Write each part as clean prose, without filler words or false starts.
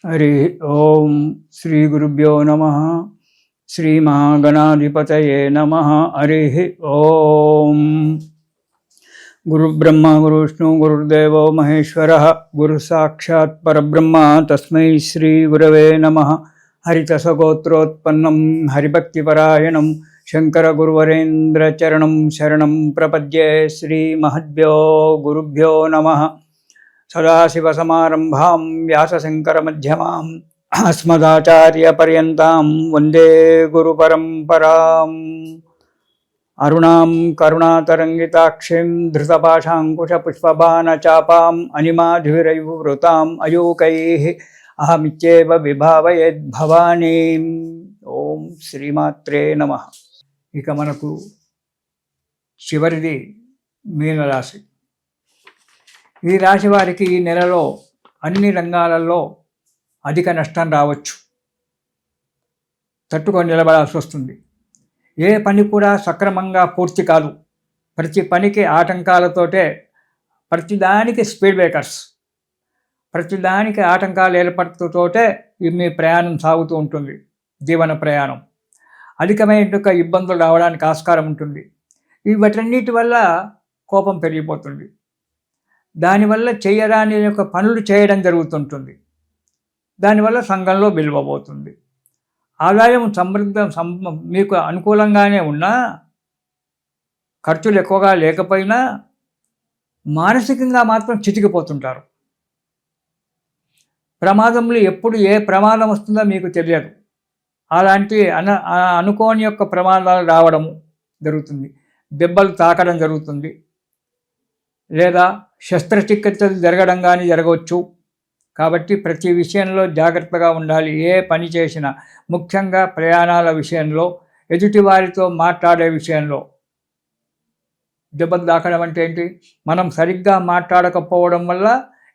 హరి ఓం శ్రీ గురుభ్యో నమ. శ్రీ మహాగణాధిపతయే నమ. హరి ఓం. గురు బ్రహ్మ గురు విష్ణు గురుర్దేవో మహేశ్వర గురు సాక్షాత్ పరబ్రహ్మ తస్మై శ్రీ గురవే నమ. హరితసగోత్రోత్పన్నం హరిభక్తిపరాయణం శంకర గురువరేంద్ర చరణం శరణం ప్రపద్యే. శ్రీ మహద్భ్యో గురుభ్యో నమ. సదాశివసమారంభాం వ్యాసశంకరమధ్యమాం అస్మదాచార్యపర్యంతాం వందే గురుపరంపరాం. అరుణాం కరుణాతరంగితాక్షిం ధృతపాశాంకుశపుష్పబాణచాపాం అనిమాధురైర్వృతాం అయూకైః అహమిత్యేవ విభావయేద్భవానీం. ఓం శ్రీమాత్రే నమః. ఇక మనకు చివరిది మీనరాశి. ఈ రాశి వారికి ఈ నెలలో అన్ని రంగాలలో అధిక నష్టం రావచ్చు, తట్టుకొని నిలబడాల్సి వస్తుంది. ఏ పని కూడా సక్రమంగా పూర్తి కాదు. ప్రతి పనికి ఆటంకాలతోటే, ప్రతిదానికి స్పీడ్ బ్రేకర్స్, ప్రతిదానికి ఆటంకాలు ఏర్పడుతూతోటే మీ ప్రయాణం సాగుతూ ఉంటుంది. జీవన ప్రయాణం అధికమైన ఇబ్బందులు రావడానికి ఆస్కారం ఉంటుంది. వీటన్నిటి వల్ల కోపం పెరిగిపోతుంది. దానివల్ల చేయరాని యొక్క పనులు చేయడం జరుగుతుంటుంది. దానివల్ల సంఘంలో విలువబోతుంది. ఆదాయం మీకు అనుకూలంగానే ఉన్నా, ఖర్చులు ఎక్కువగా లేకపోయినా మానసికంగా మాత్రం చితికిపోతుంటారు. ప్రమాదంలో ఎప్పుడు ఏ ప్రమాదం వస్తుందో మీకు తెలియదు. అలాంటి అనుకోని యొక్క ప్రమాదాలు రావడము జరుగుతుంది. దెబ్బలు తాకడం జరుగుతుంది, లేదా శస్త్రచికిత్సలు జరగడం కానీ జరగవచ్చు. కాబట్టి ప్రతి విషయంలో జాగ్రత్తగా ఉండాలి. ఏ పని చేసినా, ముఖ్యంగా ప్రయాణాల విషయంలో, ఎదుటివారితో మాట్లాడే విషయంలో. దెబ్బలు తాకడం అంటే ఏంటి? మనం సరిగ్గా మాట్లాడకపోవడం వల్ల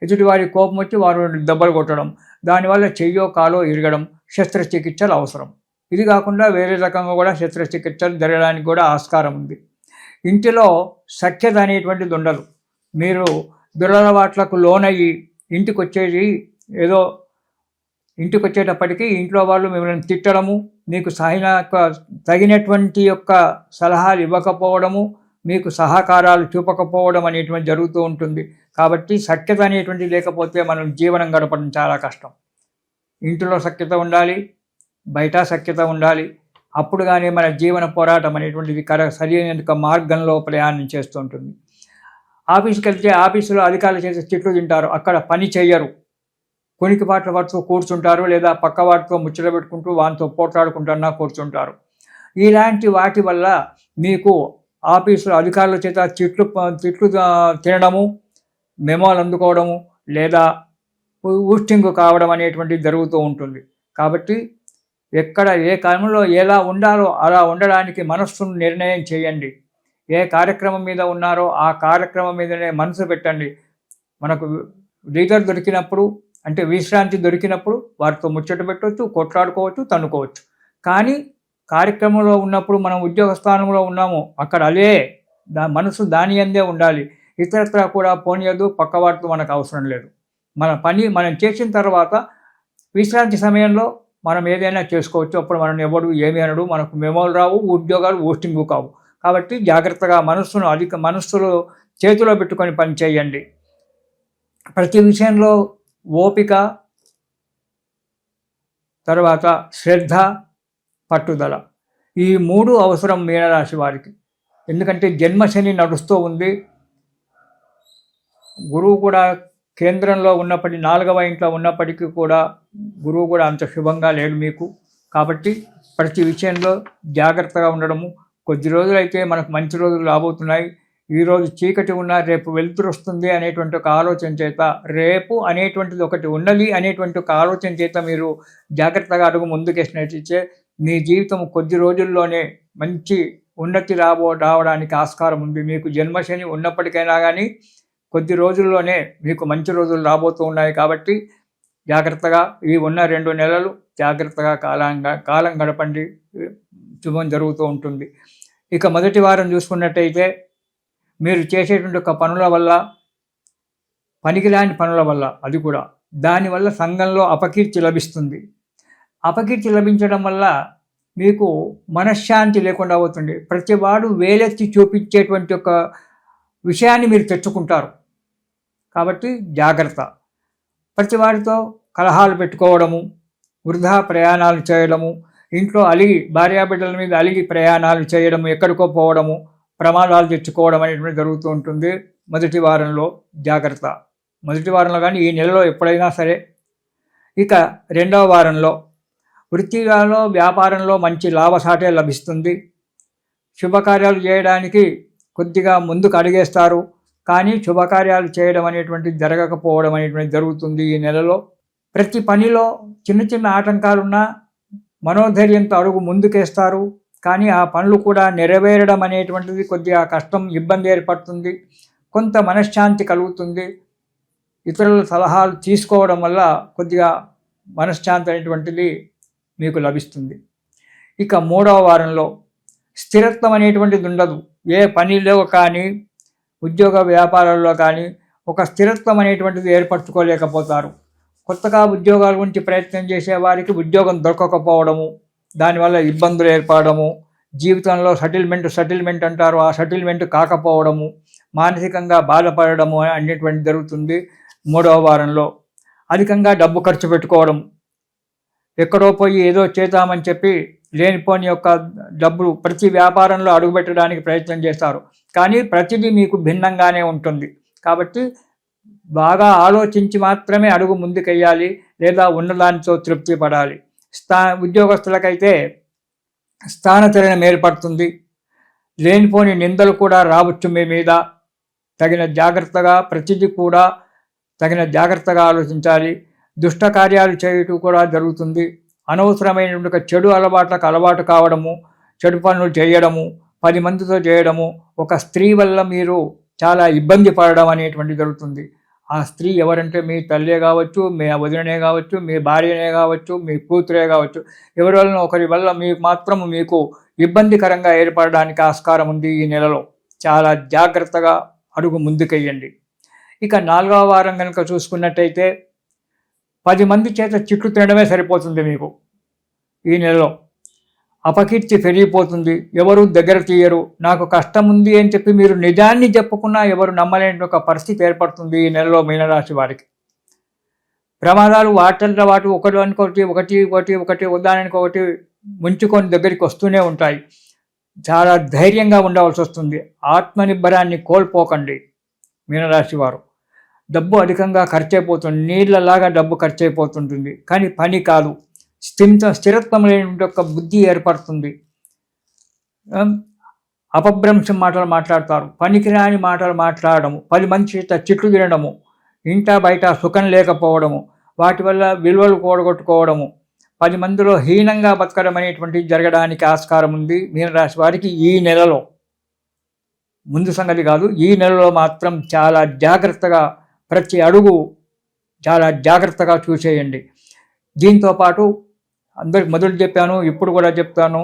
ఎదుటివారి కోపం వచ్చి వారు దెబ్బలు కొట్టడం, దానివల్ల చెయ్యో కాలో ఇరగడం, శస్త్రచికిత్సలు అవసరం. ఇది కాకుండా వేరే రకంగా కూడా శస్త్రచికిత్సలు జరగడానికి కూడా ఆస్కారం ఉంది. ఇంటిలో సఖ్యత అనేటువంటిది ఉండదు. మీరు దురలవాట్లకు లోనయ్యి ఇంటికి వచ్చేటప్పటికీ ఇంట్లో వాళ్ళు మిమ్మల్ని తిట్టడము, మీకు తగినటువంటి యొక్క సలహాలు ఇవ్వకపోవడము, మీకు సహకారాలు చూపకపోవడం అనేటువంటి జరుగుతూ ఉంటుంది. కాబట్టి సఖ్యత అనేటువంటి లేకపోతే మనం జీవనం గడపడం చాలా కష్టం. ఇంటిలో సఖ్యత ఉండాలి, బయట సఖ్యత ఉండాలి. అప్పుడు కానీ మన జీవన పోరాటం అనేటువంటిది సరైన మార్గంలో ప్రయాణం చేస్తూ ఉంటుంది. ఆఫీస్కి వెళ్తే ఆఫీసులో అధికారులు చేసే తిట్లు తింటారు, అక్కడ పని చెయ్యరు. కొనికిపాట్ల వాటితో కూర్చుంటారు, లేదా పక్క వాటితో ముచ్చట పెట్టుకుంటూ వాటితో పోట్లాడుకుంటున్నా కూర్చుంటారు. ఇలాంటి వాటి వల్ల మీకు ఆఫీసులో అధికారుల చేత తిట్లు తినడము, మెమోలు అందుకోవడము, లేదా ఊస్టింగ్ కావడం అనేటువంటిది జరుగుతూ ఉంటుంది. కాబట్టి ఎక్కడ ఏ కాలంలో ఎలా ఉండాలో అలా ఉండడానికి మనస్సును నిర్ణయం చేయండి. ఏ కార్యక్రమం మీద ఉన్నారో ఆ కార్యక్రమం మీదనే మనసు పెట్టండి. మనకు లీడర్ దొరికినప్పుడు, అంటే విశ్రాంతి దొరికినప్పుడు వారితో ముచ్చట పెట్టవచ్చు, కొట్లాడుకోవచ్చు, తన్నుకోవచ్చు. కానీ కార్యక్రమంలో ఉన్నప్పుడు మనం ఉద్యోగ స్థానంలో ఉన్నాము, అక్కడ మనసు దాని అందే ఉండాలి. ఇతరత్రా కూడా పోనీయదు, పక్కవాటితో మనకు అవసరం లేదు. మన పని మనం చేసిన తర్వాత విశ్రాంతి సమయంలో మనం ఏదైనా చేసుకోవచ్చు. అప్పుడు మనం ఎవడు ఏమి అనడు, మనకు మెమోలు రావు, ఉద్యోగాలు పోస్టింగు కావు. కాబట్టి జాగ్రత్తగా మనస్సులో చేతిలో పెట్టుకొని పని చేయండి. ప్రతి విషయంలో ఓపిక, తర్వాత శ్రద్ధ, పట్టుదల, ఈ మూడు అవసరం మీనరాశి వారికి. ఎందుకంటే జన్మశని నడుస్తూ ఉంది. గురువు కూడా కేంద్రంలో ఉన్నప్పటికీ, 4వ ఇంట్లో ఉన్నప్పటికీ కూడా గురువు కూడా అంత శుభంగా లేడు మీకు. కాబట్టి ప్రతి విషయంలో జాగ్రత్తగా ఉండడము. కొద్ది రోజులైతే మనకు మంచి రోజులు రాబోతున్నాయి. ఈరోజు చీకటి ఉన్నా రేపు వెలుతురు వస్తుంది అనేటువంటి ఒక ఆలోచన చేత, రేపు అనేటువంటిది ఒకటి ఉన్నది అనేటువంటి ఒక ఆలోచన చేత మీరు జాగ్రత్తగా అడుగు ముందుకేసినట్లయితే మీ జీవితం కొద్ది రోజుల్లోనే మంచి ఉన్నతి రావడానికి ఆస్కారం ఉంది. మీకు జన్మశని ఉన్నప్పటికైనా కానీ కొద్ది రోజుల్లోనే మీకు మంచి రోజులు రాబోతూ ఉన్నాయి. కాబట్టి జాగ్రత్తగా ఈ ఉన్న 2 నెలలు జాగ్రత్తగా కాలం గడపండి, శుభం జరుగుతూ ఉంటుంది. ఇక మొదటి వారం చూసుకున్నట్టయితే మీరు చేసేటువంటి ఒక పనుల వల్ల, పనికిరాని పనుల వల్ల, అది కూడా దానివల్ల సంఘంలో అపకీర్తి లభిస్తుంది. అపకీర్తి లభించడం వల్ల మీకు మనశ్శాంతి లేకుండా అవుతుంది. ప్రతివాడు వేలెత్తి చూపించేటువంటి ఒక విషయాన్ని మీరు తెచ్చుకుంటారు. కాబట్టి జాగ్రత్త. ప్రతివాడితో కలహాలు పెట్టుకోవడము, వృధా ప్రయాణాలు చేయడము, ఇంట్లో అలిగి భార్యాబిడ్డల మీద అలిగి ప్రయాణాలు చేయడము, ఎక్కడికో పోవడము, ప్రమాదాలు తెచ్చుకోవడం అనేటువంటి జరుగుతూ ఉంటుంది. మొదటి వారంలో జాగ్రత్త. మొదటి వారంలో కానీ ఈ నెలలో ఎప్పుడైనా సరే. ఇక రెండవ వారంలో వృత్తిలో వ్యాపారంలో మంచి లాభసాటే లభిస్తుంది. శుభకార్యాలు చేయడానికి కొద్దిగా ముందుకు అడిగేస్తారు, కానీ శుభకార్యాలు చేయడం అనేటువంటిది జరగకపోవడం అనేటువంటిది జరుగుతుంది ఈ నెలలో. ప్రతి పనిలో చిన్న చిన్న ఆటంకాలున్నా మనోధైర్యంతో అడుగు ముందుకేస్తారు, కానీ ఆ పనులు కూడా నెరవేరడం అనేటువంటిది కొద్దిగా కష్టం, ఇబ్బంది ఏర్పడుతుంది. కొంత మనశ్శాంతి కలుగుతుంది. ఇతరుల సలహాలు తీసుకోవడం వల్ల కొద్దిగా మనశ్శాంతి అనేటువంటిది మీకు లభిస్తుంది. ఇక మూడవ వారంలో స్థిరత్వం అనేటువంటిది ఉండదు. ఏ పనిలో కానీ ఉద్యోగ వ్యాపారాల్లో కానీ ఒక స్థిరత్వం అనేటువంటిది ఏర్పరచుకోలేకపోతారు. కొత్తగా ఉద్యోగాల గురించి ప్రయత్నం చేసే వారికి ఉద్యోగం దొరకకపోవడము, దానివల్ల ఇబ్బందులు ఏర్పడము, జీవితంలో సెటిల్మెంట్ అంటారు, ఆ సెటిల్మెంట్ కాకపోవడము, మానసికంగా బాధపడము అనేటువంటి జరుగుతుంది. మూడవ వారంలో అధికంగా డబ్బు ఖర్చు పెట్టుకోవడం, ఎక్కడో పోయి ఏదో చేద్దామని చెప్పి లేనిపోని యొక్క డబ్బులు ప్రతి వ్యాపారంలో అడుగుపెట్టడానికి ప్రయత్నం చేస్తారు, కానీ ప్రతిదీ మీకు భిన్నంగానే ఉంటుంది. కాబట్టి బాగా ఆలోచించి మాత్రమే అడుగు ముందుకెయ్యాలి, లేదా ఉన్నదానితో తృప్తి పడాలి. ఉద్యోగస్తులకైతే స్థానచలనం ఏర్పడుతుంది. లేనిపోని నిందలు కూడా రావచ్చు మీ మీద. తగిన జాగ్రత్తగా ఆలోచించాలి. దుష్ట కార్యాలు చేయటం కూడా జరుగుతుంది. అనవసరమైన చెడు అలవాట్లకు అలవాటు కావడము, చెడు పనులు చేయడము, 10 మందితో చేయడము, ఒక స్త్రీ వల్ల మీరు చాలా ఇబ్బంది పడడం అనేటువంటి జరుగుతుంది. ఆ స్త్రీ ఎవరంటే మీ తల్లే కావచ్చు, మీ వదిననే కావచ్చు, మీ భార్యనే కావచ్చు, మీ కూతురే కావచ్చు, ఎవరి వలన ఒకరి వల్ల మీకు ఇబ్బందికరంగా ఏర్పడడానికి ఆస్కారం ఉంది ఈ నెలలో. చాలా జాగ్రత్తగా అడుగు ముందుకెయ్యండి. ఇక 4వ వారం కనుక చూసుకున్నట్టయితే 10 మంది చేత చిట్లు తినడమే సరిపోతుంది మీకు ఈ నెలలో. అపకీర్తి పెరిగిపోతుంది, ఎవరు దగ్గర తీయరు. నాకు కష్టం ఉంది అని చెప్పి మీరు నిజాన్ని చెప్పుకున్నా ఎవరు నమ్మలేని ఒక పరిస్థితి ఏర్పడుతుంది ఈ నెలలో మీనరాశి వారికి. ప్రమాదాలు వాటంతా వాటి ఒకటి ఉదాహరణకి ముంచుకొని దగ్గరికి వస్తూనే ఉంటాయి. చాలా ధైర్యంగా ఉండవలసి వస్తుంది. ఆత్మనిర్భరాన్ని కోల్పోకండి మీనరాశి వారు. డబ్బు అధికంగా ఖర్చు అయిపోతుంది, నీళ్ళలాగా డబ్బు ఖర్చు అయిపోతుంటుంది, కానీ పని కాదు. స్థిరత్వం లేని ఒక బుద్ధి ఏర్పడుతుంది. అపభ్రంశం మాటలు మాట్లాడతారు, పనికిరాని మాటలు మాట్లాడము, 10 మంది చేత చిట్లు తినడము, ఇంట బయట సుఖం లేకపోవడము, వాటి వల్ల విలువలు కూడగొట్టుకోవడము, 10 మందిలో హీనంగా బతకడం అనేటువంటిది జరగడానికి ఆస్కారం ఉంది మీనరాశి వారికి ఈ నెలలో. ముందు సంగతి కాదు, ఈ నెలలో మాత్రం చాలా జాగ్రత్తగా ప్రతి అడుగు చాలా జాగ్రత్తగా చూసేయండి. దీంతోపాటు అందరికి మొదలు చెప్పాను, ఇప్పుడు కూడా చెప్తాను,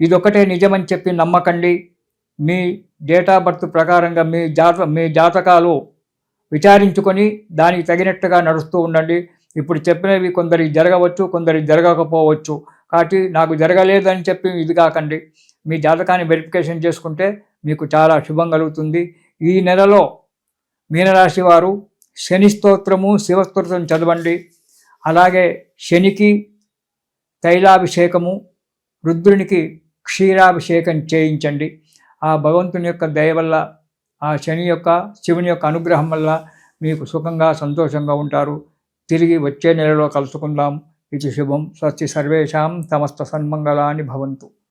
ఇదొక్కటే నిజమని చెప్పి నమ్మకండి. మీ డేట్ ఆఫ్ బర్త్ ప్రకారంగా మీ జాతకాలు విచారించుకొని దానికి తగినట్టుగా నడుస్తూ ఉండండి. ఇప్పుడు చెప్పినవి కొందరికి జరగవచ్చు, కొందరికి జరగకపోవచ్చు. కాబట్టి నాకు జరగలేదని చెప్పి ఇది కాకండి. మీ జాతకాన్ని వెరిఫికేషన్ చేసుకుంటే మీకు చాలా శుభం కలుగుతుంది. ఈ నెలలో మీనరాశి వారు శని స్తోత్రము, శివస్తోత్రం చదవండి. అలాగే శనికి తైలాభిషేకము, రుద్రునికి క్షీరాభిషేకం చేయించండి. ఆ భగవంతుని యొక్క దయ వల్ల, ఆ శివుని యొక్క అనుగ్రహం వల్ల మీకు సుఖంగా సంతోషంగా ఉంటారు. తిరిగి వచ్చే నెలలో కలుసుకుందాం. ఇది శుభం. స్వస్తి సర్వేషాం సమస్త సన్మంగళాని భవంతు.